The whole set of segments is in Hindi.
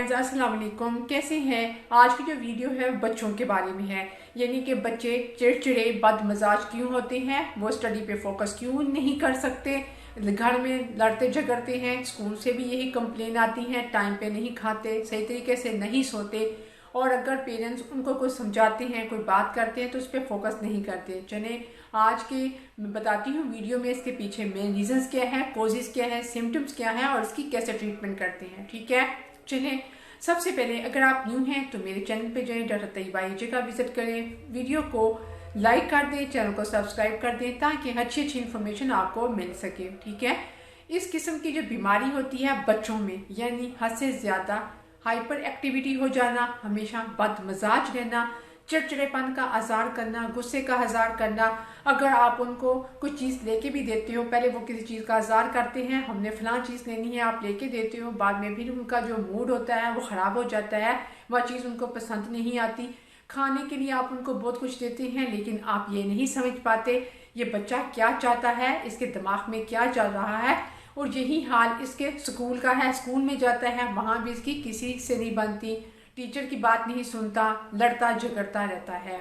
अस्सलाम वालेकुम, कैसे हैं। आज की जो वीडियो है बच्चों के बारे में है, यानी कि बच्चे चिड़चिड़े बदमजाज क्यों होते हैं, वो स्टडी पे फोकस क्यों नहीं कर सकते, घर में लड़ते झगड़ते हैं, स्कूल से भी यही कंप्लेन आती है, टाइम पे नहीं खाते, सही तरीके से नहीं सोते, और अगर पेरेंट्स उनको कुछ समझाते हैं, कोई बात करते हैं तो उस पर फोकस नहीं करते। चले आज की मैं बताती हूँ वीडियो में इसके पीछे मेन रीजंस क्या है, कोजेस क्या है, सिम्टम्स क्या है और इसकी कैसे ट्रीटमेंट करते हैं। ठीक है, चलें। सबसे पहले अगर आप न्यू हैं तो मेरे चैनल पे जाएं, डॉक्टर तैयबा एजे का विजिट करें, वीडियो को लाइक कर दें, चैनल को सब्सक्राइब कर दें ताकि अच्छी इन्फॉर्मेशन आपको मिल सके। ठीक है, इस किस्म की जो बीमारी होती है बच्चों में, यानी हद से ज़्यादा हाइपर एक्टिविटी हो जाना, हमेशा बदमजाज रहना, चिड़चिड़ेपन का आज़ार करना, गुस्से का आज़ार करना, अगर आप उनको कुछ चीज़ लेके भी देते हो, पहले वो किसी चीज़ का आज़ार करते हैं, हमने फलां चीज़ लेनी है, आप लेके देते हो, बाद में फिर उनका जो मूड होता है वो ख़राब हो जाता है, वह चीज़ उनको पसंद नहीं आती। खाने के लिए आप उनको बहुत कुछ देते हैं लेकिन आप ये नहीं समझ पाते ये बच्चा क्या चाहता है, इसके दिमाग में क्या चल रहा है। और यही हाल इसके स्कूल का है, स्कूल में जाता है, वहाँ भी इसकी किसी से नहीं बनती, टीचर की बात नहीं सुनता, लड़ता झगड़ता रहता है।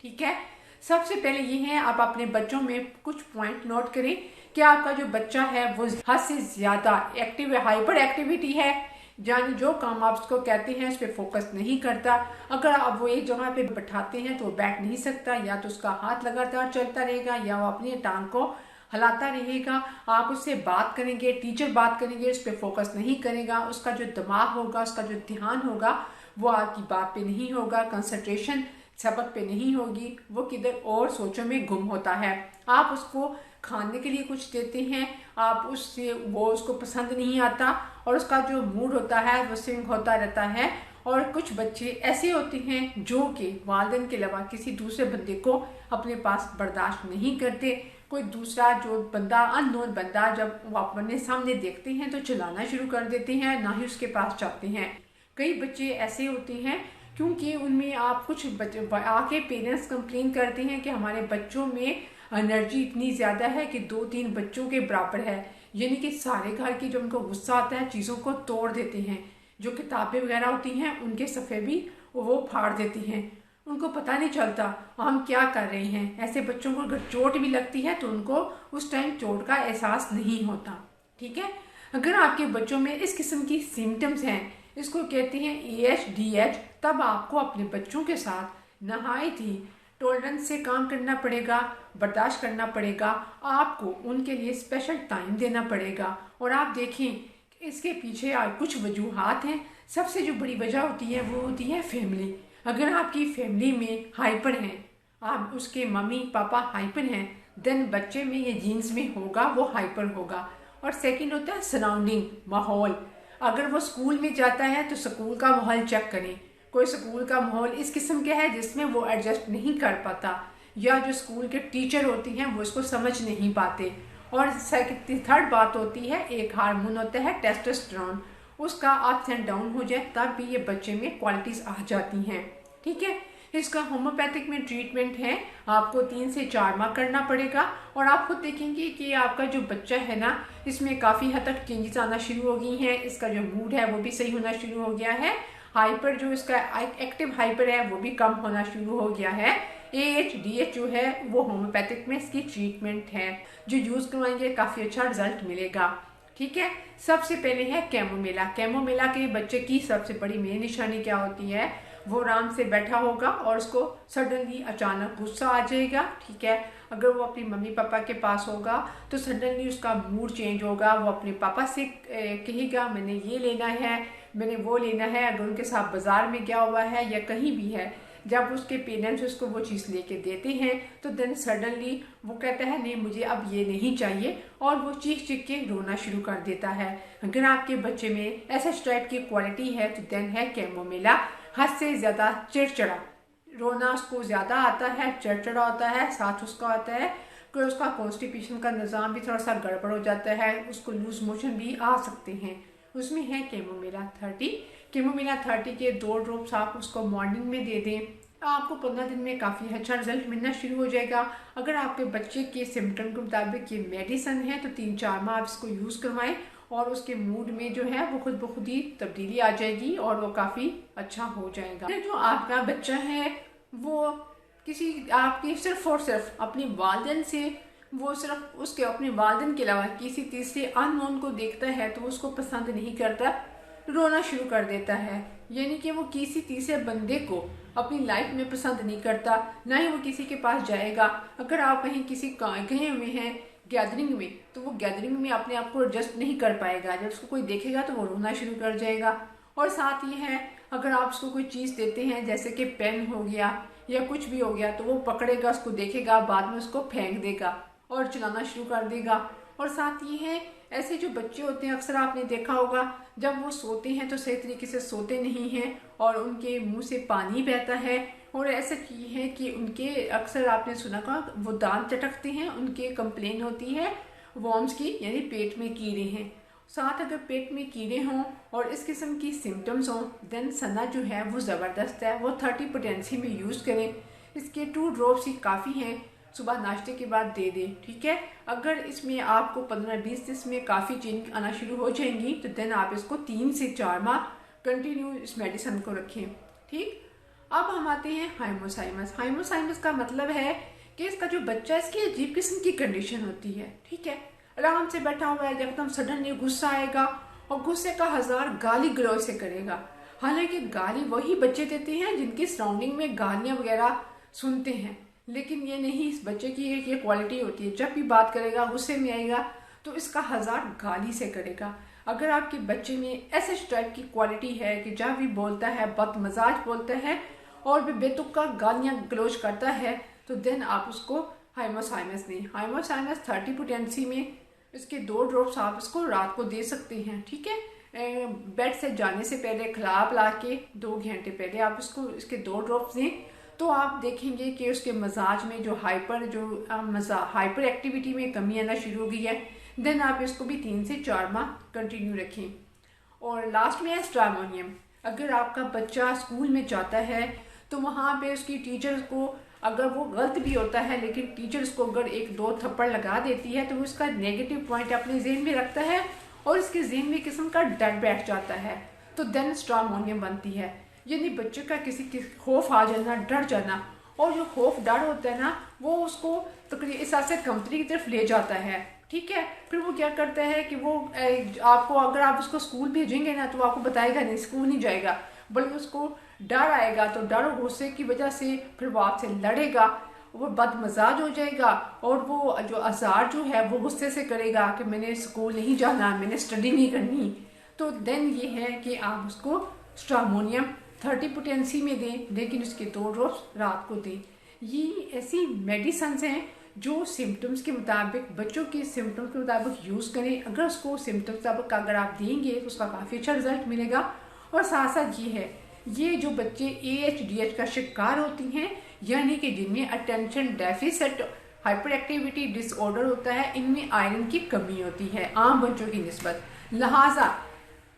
ठीक है, सबसे पहले ये है आप अपने बच्चों में कुछ पॉइंट नोट करें कि आपका जो बच्चा है वो हद से ज्यादा एक्टिव है, हाइपर एक्टिविटी है, यानी जो काम आप उसको कहते हैं उस पर फोकस नहीं करता। अगर आप वो एक जगह पे बैठाते हैं तो वो बैठ नहीं सकता, या तो उसका हाथ लगातार चलता रहेगा या वो अपनी टांग को हिलाता रहेगा। आप उससे बात करेंगे, टीचर बात करेंगे, उस पर फोकस नहीं करेगा, उसका जो दिमाग होगा, उसका जो ध्यान होगा वो आपकी बात पे नहीं होगा, कंसंट्रेशन सबक पे नहीं होगी, वो किधर और सोचों में गुम होता है। आप उसको खाने के लिए कुछ देते हैं, आप उससे वो उसको पसंद नहीं आता और उसका जो मूड होता है वो स्विंग होता रहता है। और कुछ बच्चे ऐसे होते हैं जो कि वालिदैन के अलावा किसी दूसरे बंदे को अपने पास बर्दाश्त नहीं करते। कोई दूसरा जो बंदा, अननोन बंदा, जब वो अपने सामने देखते हैं तो चिल्लाना शुरू कर देते हैं, ना ही उसके पास जाते हैं। कई बच्चे ऐसे होते हैं क्योंकि उनमें आप कुछ आके पेरेंट्स कंप्लेन करते हैं कि हमारे बच्चों में एनर्जी इतनी ज़्यादा है कि 2-3 बच्चों के बराबर है, यानी कि सारे घर की जब उनको गुस्सा आता है चीज़ों को तोड़ देते हैं, जो किताबें वगैरह होती हैं उनके सफ़े भी वो फाड़ देती हैं, उनको पता नहीं चलता हम क्या कर रहे हैं। ऐसे बच्चों को अगर चोट भी लगती है तो उनको उस टाइम चोट का एहसास नहीं होता। ठीक है, अगर आपके बच्चों में इस किस्म की सिम्टम्स हैं, इसको कहते हैं AHDH, तब आपको अपने बच्चों के साथ नहायत ही टॉलरेंस से काम करना पड़ेगा, बर्दाश्त करना पड़ेगा, आपको उनके लिए स्पेशल टाइम देना पड़ेगा। और आप देखें इसके पीछे कुछ वजूहात हैं। सबसे जो बड़ी वजह होती है वो होती है फैमिली। अगर आपकी फैमिली में हाइपर हैं, आप उसके मम्मी पापा हाइपर हैं, देन बच्चे में ये जीन्स में होगा, वो हाइपर होगा। और सेकंड होता है सराउंडिंग, माहौल। अगर वो स्कूल में जाता है तो स्कूल का माहौल चेक करें, कोई स्कूल का माहौल इस किस्म का है जिसमें वो एडजस्ट नहीं कर पाता, या जो स्कूल के टीचर होती हैं वो इसको समझ नहीं पाते। और थर्ड बात होती है, एक हार्मोन होता है टेस्टोस्टेरोन, उसका अप्स एंड डाउन हो जाए तब भी ये बच्चे में क्वालिटीज आ जाती हैं। ठीक है, इसका होम्योपैथिक में ट्रीटमेंट है, आपको 3 से 4 माह करना पड़ेगा। और आप खुद देखेंगे कि आपका जो बच्चा है ना, इसमें काफ़ी हद तक चेंजेस आना शुरू हो गई हैं, इसका जो मूड है वो भी सही होना शुरू हो गया है, हाइपर जो इसका एक्टिव हाइपर है वो भी कम होना शुरू हो गया है। AHDH जो है वो होम्योपैथिक में इसकी ट्रीटमेंट है, जो यूज़ करवाएंगे काफ़ी अच्छा रिजल्ट मिलेगा। ठीक है, सबसे पहले है कैमोमिला। कैमोमिला के बच्चे की सबसे बड़ी मेन निशानी क्या होती है, वो आराम से बैठा होगा और उसको सडनली अचानक गुस्सा आ जाएगा। ठीक है, अगर वो अपनी मम्मी पापा के पास होगा तो सडनली उसका मूड चेंज होगा, वो अपने पापा से कहेगा मैंने ये लेना है, मैंने वो लेना है। अगर उनके साथ बाजार में गया हुआ है या कहीं भी है, जब उसके पेरेंट्स उसको वो चीज़ लेके देते हैं तो देन सडनली वो कहता है नहीं मुझे अब ये नहीं चाहिए, और वो चीख चीख के रोना शुरू कर देता है। अगर आपके बच्चे में ऐसा टाइप की क्वालिटी है तो देन है कैमोमिला। हद से ज़्यादा चिड़चिड़ा, रोना उसको ज़्यादा आता है, चिड़चिड़ा होता है, साथ उसका आता है कि उसका कॉन्स्टिपेशन का निज़ाम भी थोड़ा सा गड़बड़ हो जाता है, उसको लूज मोशन भी आ सकते हैं। उसमें है कैमोमिला 30। कैमोमिला 30 के 2 ड्रॉप्स आप उसको मॉर्निंग में दे दें, आपको 15 दिन में काफ़ी अच्छा रिजल्ट मिलना शुरू हो जाएगा। अगर आपके बच्चे के सिम्टम के मुताबिक ये मेडिसिन है तो 3-4 माह आप इसको यूज़ करवाएं और उसके मूड में जो है वो खुद ब खुद ही तब्दीली आ जाएगी और वो काफ़ी अच्छा हो जाएगा। जो आपका बच्चा है वो किसी आपकी सिर्फ और सिर्फ अपनी वालिदैन से, वो सिर्फ उसके अपने वालिदैन के अलावा किसी तीसरे अननोन को देखता है तो उसको पसंद नहीं करता, रोना शुरू कर देता है। यानी कि वो किसी तीसरे बंदे को अपनी लाइफ में पसंद नहीं करता, ना ही वो किसी के पास जाएगा। अगर आप कहीं किसी गए हुए हैं गैदरिंग में, तो वो गैदरिंग में अपने आप को एडजस्ट नहीं कर पाएगा। जब उसको कोई देखेगा तो वो रोना शुरू कर जाएगा। और साथ ही है, अगर आप उसको कोई चीज़ देते हैं जैसे कि पेन हो गया या कुछ भी हो गया, तो वो पकड़ेगा, उसको देखेगा, बाद में उसको फेंक देगा और चलाना शुरू कर देगा। और साथ ही है, ऐसे जो बच्चे होते हैं अक्सर आपने देखा होगा जब वो सोते हैं तो सही तरीके से सोते नहीं हैं और उनके मुंह से पानी बहता है। और ऐसा चीज़ है कि उनके अक्सर आपने सुना होगा वो दांत चटकते हैं, उनके कंप्लेन होती है वॉर्म्स की, यानी पेट में कीड़े हैं। साथ अगर पेट में कीड़े हों और इस किस्म की सिम्टम्स हों, देन सना जो है वो ज़बरदस्त है। वो 30 पोटेंसी में यूज़ करें। इसके 2 ड्रॉप्स ही काफ़ी हैं, सुबह नाश्ते के बाद दे दें, ठीक है। अगर इसमें आपको 15-20 दिन में काफ़ी चेंज आना शुरू हो जाएंगी तो देन आप इसको 3 से 4 माह कंटिन्यू इस मेडिसिन को रखें, ठीक। अब हम आते हैं हाइमोसाइमस। हाइमोसाइमस का मतलब है कि इसका जो बच्चा, इसकी अजीब किस्म की कंडीशन होती है, ठीक है। आराम से बैठा हुआ है, एकदम सडनली गुस्सा आएगा और गुस्से का 1000 गाली गलौज से करेगा। हालांकि गाली वही बच्चे देते हैं जिनकी सराउंडिंग में गालियां वगैरह सुनते हैं, लेकिन ये नहीं, इस बच्चे की ये क्वालिटी होती है, जब भी बात करेगा गुस्से में आएगा तो इसका 1000 गाली से करेगा। अगर आपके बच्चे में ऐसे टाइप की क्वालिटी है कि जब भी बोलता है बदमजाज बोलता है और भी बेतुका गालियां गलौज करता है, तो देन आप उसको हाइमोसाइमस दें। हाइमोसाइमस 30 पोटेंसी में इसके 2 ड्रॉप्स आप इसको रात को दे सकते हैं, ठीक है। बेड से जाने से पहले खिला पिला के 2 घंटे पहले आप इसको इसके 2 ड्रॉप्स दें, तो आप देखेंगे कि उसके मजाज में जो हाइपर एक्टिविटी में कमी आना शुरू हो गई है। देन आप इसको भी 3 से 4 माह कंटिन्यू रखें। और लास्ट में है स्ट्रामोनियम। अगर आपका बच्चा स्कूल में जाता है तो वहाँ पे उसकी टीचर को, अगर वो गलत भी होता है लेकिन टीचर उसको अगर 1-2 थप्पड़ लगा देती है तो वो उसका नेगेटिव पॉइंट अपने जहन में रखता है और इसके जहन में किस्म का डर बैठ जाता है, तो देन स्ट्रामोनियम बनती है। यानी बच्चे का किसी खौफ आ जाना, डर जाना, और जो खौफ डर होता है ना वो उसको तकरीबन इस से कंपनी की तरफ ले जाता है, ठीक है। फिर वो क्या करता है कि वो आपको, अगर आप उसको स्कूल भेजेंगे ना तो वो आपको बताएगा नहीं, स्कूल नहीं जाएगा, बल्कि उसको डर आएगा, तो डर और गुस्से की वजह से फिर वो आपसे लड़ेगा, वो बदमजाज हो जाएगा और वो जो आज़ार जो है वो गुस्से से करेगा कि मैंने स्कूल नहीं जाना, मैंने स्टडी नहीं करनी। तो देन ये है कि आप उसको स्ट्रामोनियम 30 पोटेंसी में दें, लेकिन उसके 2 ड्रॉप्स रात को दें। ये ऐसी मेडिसिन हैं जो सिम्टम्स के मुताबिक, बच्चों के सिम्टम्स के मुताबिक यूज़ करें। अगर उसको सिम्टम्स के मुताबिक अगर आप देंगे तो उसका काफ़ी अच्छा रिजल्ट मिलेगा। और साथ साथ ये है, ये जो बच्चे ADHD का शिकार होती हैं, यानी कि जिनमें attention deficit hyper activity disorder होता है, इनमें आयरन की कमी होती है आम बच्चों की निस्बत। लिहाजा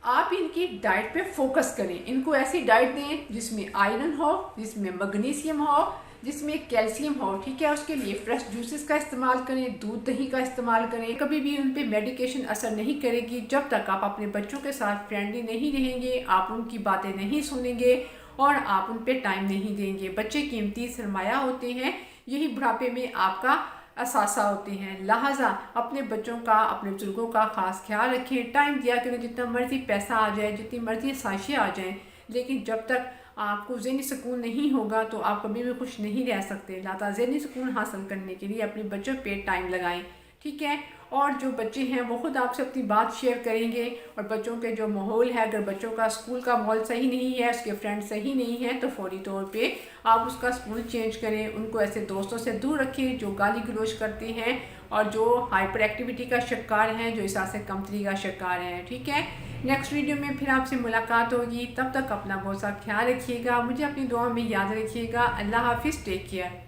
आप इनकी डाइट पे फोकस करें। इनको ऐसी डाइट दें जिसमें आयरन हो, जिसमें मैग्नीशियम हो, जिसमें कैल्शियम हो, ठीक है। उसके लिए फ्रेश जूसेस का इस्तेमाल करें, दूध दही का इस्तेमाल करें। कभी भी उन पे मेडिकेशन असर नहीं करेगी जब तक आप अपने बच्चों के साथ फ्रेंडली नहीं रहेंगे, आप उनकी बातें नहीं सुनेंगे और आप उन पे टाइम नहीं देंगे। बच्चे कीमती सरमाया होते हैं, यही बुढ़ापे में आपका असासा होते हैं। लिहाजा अपने बच्चों का, अपने बुजुर्गों का खास ख्याल रखें, टाइम दिया करें। जितना मर्जी पैसा आ जाए, जितनी मर्जी साइशें आ जाएं, लेकिन जब तक आपको ज़हनी सुकून नहीं होगा तो आप कभी भी खुश नहीं रह सकते। लिहाजा ज़हनी सुकून हासिल करने के लिए अपने बच्चों पे टाइम लगाएं, ठीक है। और जो बच्चे हैं वो खुद आपसे अपनी बात शेयर करेंगे। और बच्चों के जो माहौल है, अगर बच्चों का स्कूल का माहौल सही नहीं है, उसके फ्रेंड सही नहीं है, तो फौरी तौर पे आप उसका स्कूल चेंज करें। उनको ऐसे दोस्तों से दूर रखें जो गाली गलौज करते हैं और जो हाइपर एक्टिविटी का शिकार हैं, जो इस से कमतरी का शिकार हैं, ठीक है। नेक्स्ट वीडियो में फिर आपसे मुलाकात होगी। तब तक अपना बहुत सा ख्याल रखिएगा, मुझे अपनी दुआ में याद रखिएगा। अल्लाह हाफिज़, टेक केयर।